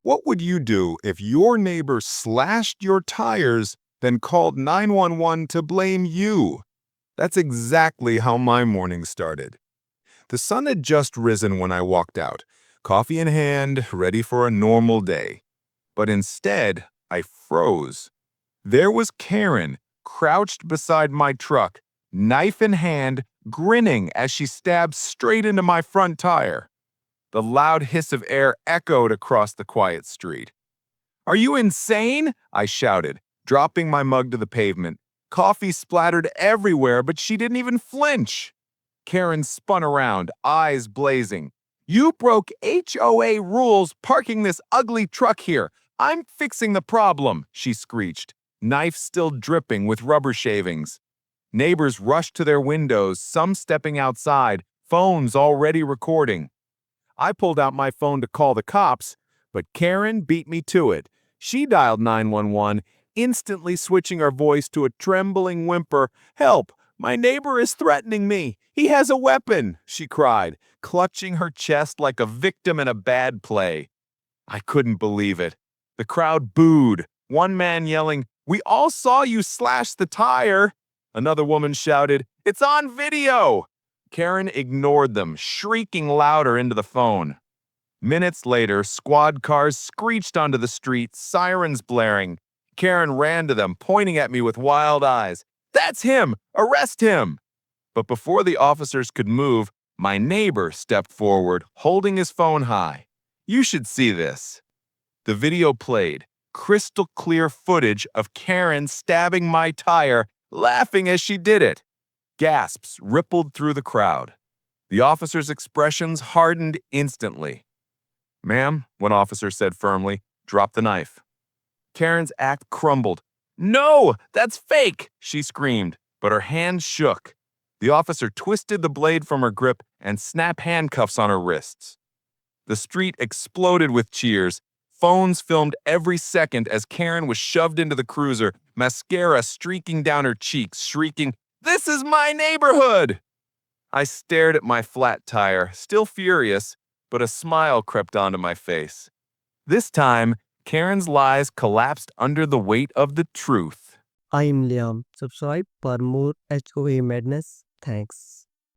What would you do if your neighbor slashed your tires, then called 911 to blame you? That's exactly how my morning started. The sun had just risen when I walked out, coffee in hand, ready for a normal day. But instead, I froze. There was Karen, crouched beside my truck, knife in hand, grinning as she stabbed straight into my front tire. The loud hiss of air echoed across the quiet street. "Are you insane?" I shouted, dropping my mug to the pavement. Coffee splattered everywhere, but she didn't even flinch. Karen spun around, eyes blazing. "You broke HOA rules parking this ugly truck here. I'm fixing the problem," she screeched, knife still dripping with rubber shavings. Neighbors rushed to their windows, some stepping outside, phones already recording. I pulled out my phone to call the cops, but Karen beat me to it. She dialed 911, instantly switching her voice to a trembling whimper. "Help! My neighbor is threatening me. He has a weapon," she cried, clutching her chest like a victim in a bad play. I couldn't believe it. The crowd booed, one man yelling, "We all saw you slash the tire." Another woman shouted, "It's on video." Karen ignored them, shrieking louder into the phone. Minutes later, squad cars screeched onto the street, sirens blaring. Karen ran to them, pointing at me with wild eyes. "That's him! Arrest him!" But before the officers could move, my neighbor stepped forward, holding his phone high. "You should see this." The video played, crystal clear footage of Karen stabbing my tire, laughing as she did it. Gasps rippled through the crowd. The officers' expressions hardened instantly. "Ma'am," one officer said firmly, "drop the knife." Karen's act crumbled. "No, that's fake!" she screamed, but her hand shook. The officer twisted the blade from her grip and snapped handcuffs on her wrists. The street exploded with cheers. Phones filmed every second as Karen was shoved into the cruiser, mascara streaking down her cheeks, shrieking, "This is my neighborhood!" I stared at my flat tire, still furious, but a smile crept onto my face. This time, Karen's lies collapsed under the weight of the truth. I am Liam. Subscribe for more HOA madness. Thanks.